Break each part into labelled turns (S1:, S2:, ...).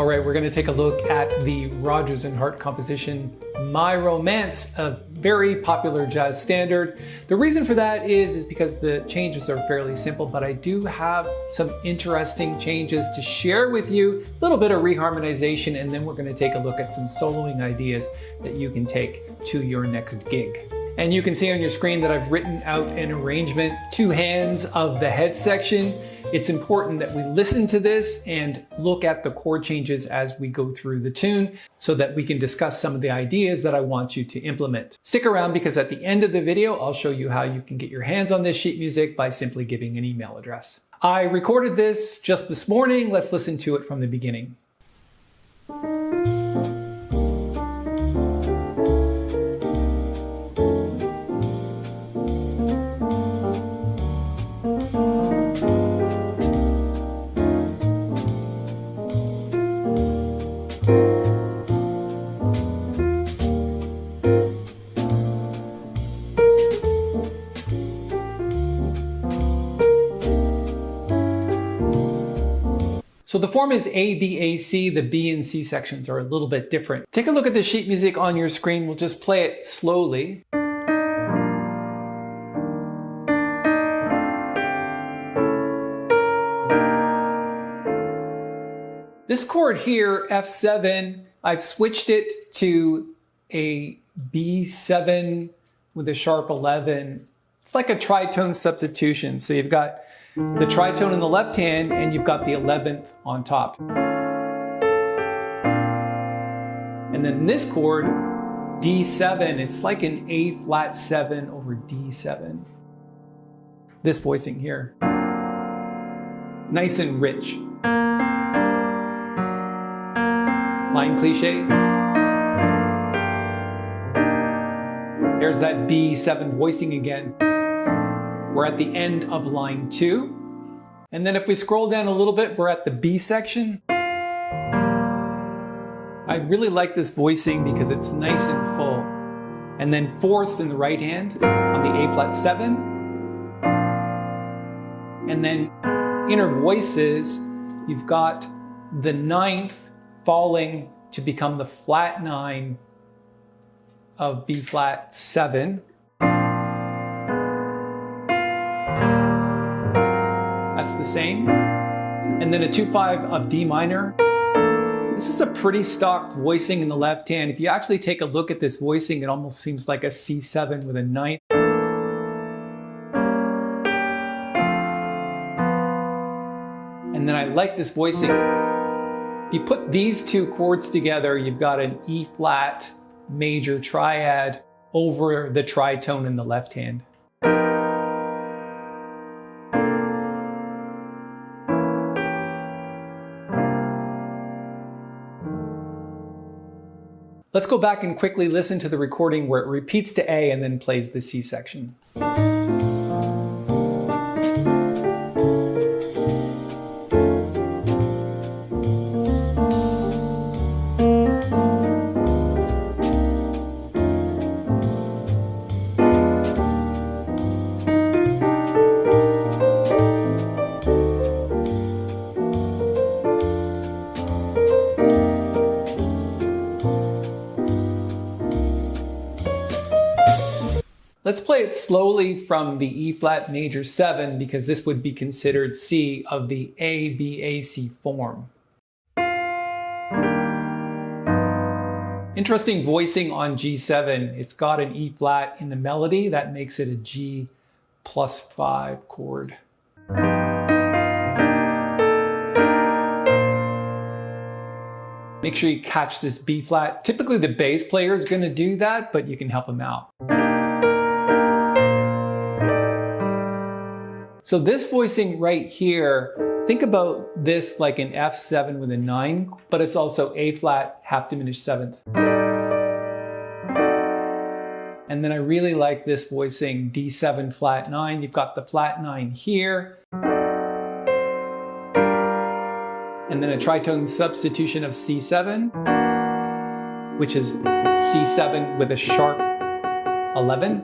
S1: All right, we're going to take a look at the Rodgers and Hart composition, My Romance, a very popular jazz standard. The reason for that is because the changes are fairly simple, but I do have some interesting changes to share with you, a little bit of reharmonization, and then we're going to take a look at some soloing ideas that you can take to your next gig. And you can see on your screen that I've written out an arrangement, two hands of the head section. It's important that we listen to this and look at the chord changes as we go through the tune so that we can discuss some of the ideas that I want you to implement. Stick around because at the end of the video, I'll show you how you can get your hands on this sheet music by simply giving an email address. I recorded this just this morning. Let's listen to it from the beginning. So the form is A, B, A, C. The B and C sections are a little bit different. Take a look at the sheet music on your screen. We'll just play it slowly. This chord here, F7, I've switched it to a B7 with a sharp 11. It's like a tritone substitution. So you've got the tritone in the left hand and you've got the 11th on top. And then this chord, D7, it's like an A flat 7 over D7. This voicing here. Nice and rich. Line cliche. There's that B7 voicing again. We're at the end of line 2. And then if we scroll down a little bit, we're at the B section. I really like this voicing because it's nice and full. And then fourths in the right hand on the A flat 7. And then inner voices, you've got the 9th falling to become the flat 9 of B flat 7. That's the same. And then a 2-5 of D minor. This is a pretty stock voicing in the left hand. If you actually take a look at this voicing, it almost seems like a C7 with a 9th. And then I like this voicing. If you put these two chords together, you've got an E flat major triad over the tritone in the left hand. Let's go back and quickly listen to the recording where it repeats to A and then plays the C section. Let's play it slowly from the E flat major 7 because this would be considered C of the A-B-A-C form. Interesting voicing on G7. It's got an E flat in the melody. That makes it a G plus 5 chord. Make sure you catch this B flat. Typically the bass player is going to do that, but you can help him out. So this voicing right here, think about this like an F7 with a 9, but it's also A flat half diminished 7th. And then I really like this voicing D7 flat 9. You've got the flat 9 here. And then a tritone substitution of C7, which is C7 with a sharp 11.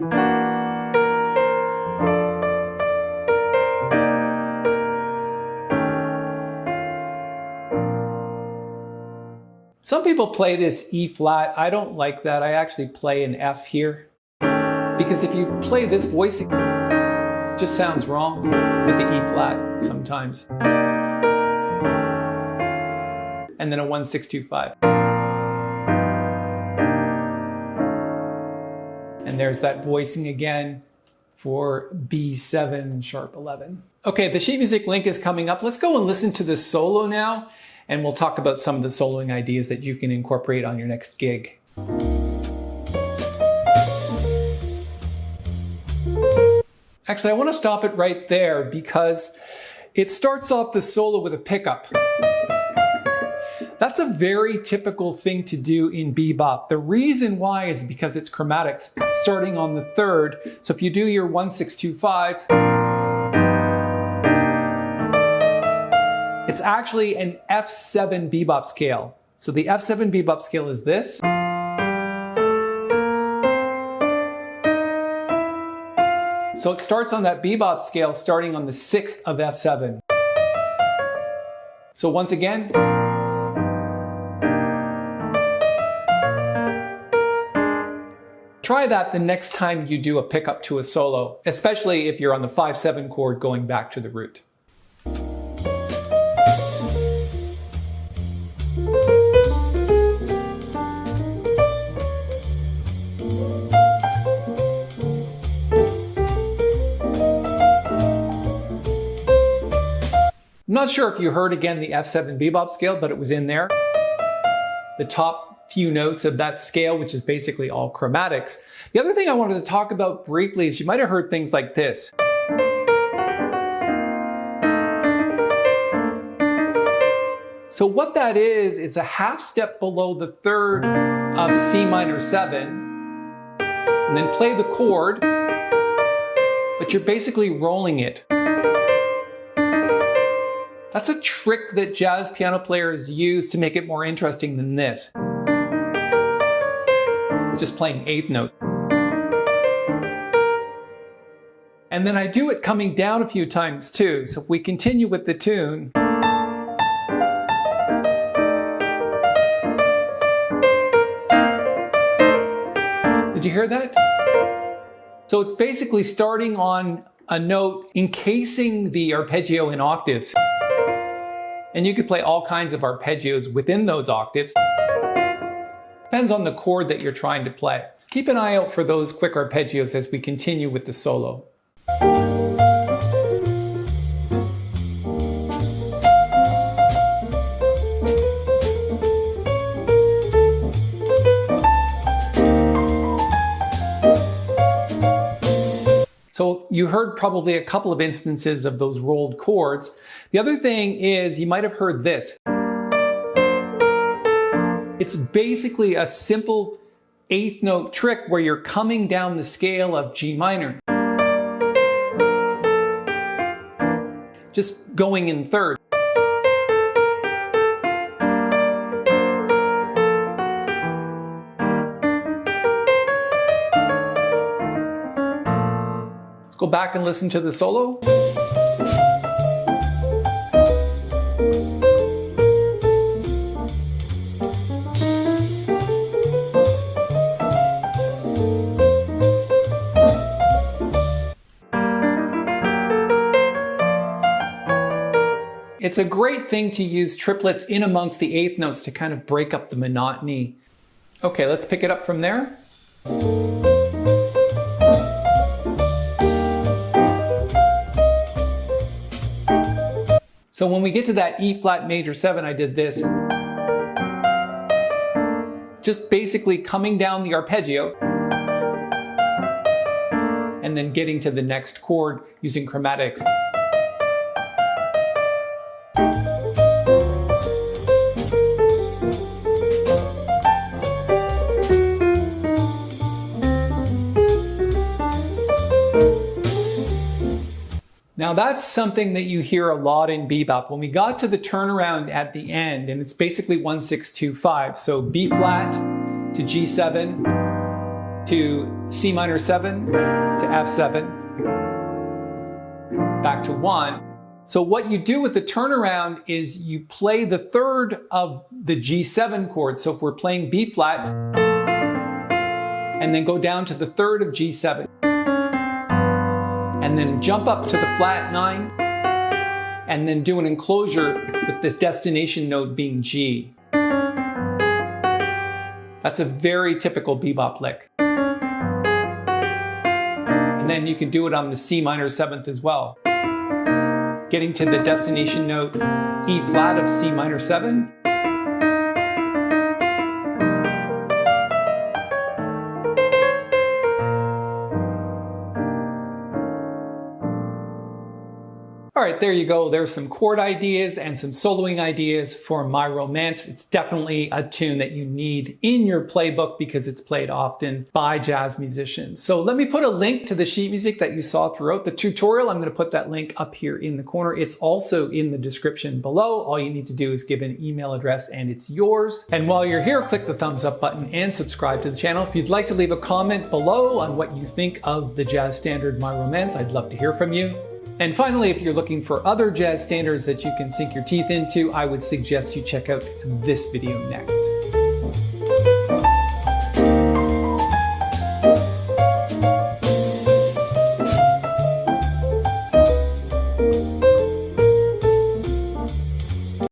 S1: Some people play this E flat. I don't like that. I actually play an F here. Because if you play this voicing, it just sounds wrong with the E flat sometimes. And then a 1-6-2-5. And there's that voicing again for B7 sharp 11. Okay, the sheet music link is coming up. Let's go and listen to the solo now, and we'll talk about some of the soloing ideas that you can incorporate on your next gig. Actually, I want to stop it right there because it starts off the solo with a pickup. That's a very typical thing to do in bebop. The reason why is because it's chromatics starting on the third. So if you do your 1-6-2-5, it's actually an F7 bebop scale. So the F7 bebop scale is this. So it starts on that bebop scale starting on the 6th of F7. So once again, try that the next time you do a pickup to a solo, especially if you're on the 5-7 chord going back to the root. I'm not sure if you heard again the F7 bebop scale, but it was in there. The top few notes of that scale, which is basically all chromatics. The other thing I wanted to talk about briefly is you might have heard things like this. So what that is a half step below the third of C minor 7, and then play the chord, but you're basically rolling it. That's a trick that jazz piano players use to make it more interesting than this. Just playing eighth notes. And then I do it coming down a few times too. So if we continue with the tune. Did you hear that? So it's basically starting on a note encasing the arpeggio in octaves. And you could play all kinds of arpeggios within those octaves. Depends on the chord that you're trying to play. Keep an eye out for those quick arpeggios as we continue with the solo. So you heard probably a couple of instances of those rolled chords. The other thing is you might have heard this. It's basically a simple eighth note trick where you're coming down the scale of G minor. Just going in third. Go back and listen to the solo. It's a great thing to use triplets in amongst the eighth notes to kind of break up the monotony. Okay, let's pick it up from there. So when we get to that E flat major 7, I did this. Just basically coming down the arpeggio and then getting to the next chord using chromatics. Now that's something that you hear a lot in bebop. When we got to the turnaround at the end, and it's basically 1-6-2-5. So B flat to G7 to C minor 7 to F7 back to 1. So what you do with the turnaround is you play the third of the G7 chord. So if we're playing B flat, and then go down to the third of G7, and then jump up to the flat 9, and then do an enclosure with this destination note being G. That's a very typical bebop lick. And then you can do it on the C minor 7th as well. Getting to the destination note E flat of C minor 7. All right, there you go. There's some chord ideas and some soloing ideas for My Romance. It's definitely a tune that you need in your playbook because it's played often by jazz musicians. So let me put a link to the sheet music that you saw throughout the tutorial. I'm going to put that link up here in the corner. It's also in the description below. All you need to do is give an email address and it's yours. And while you're here, click the thumbs up button and subscribe to the channel. If you'd like to leave a comment below on what you think of the jazz standard My Romance, I'd love to hear from you. And finally, if you're looking for other jazz standards that you can sink your teeth into, I would suggest you check out this video next.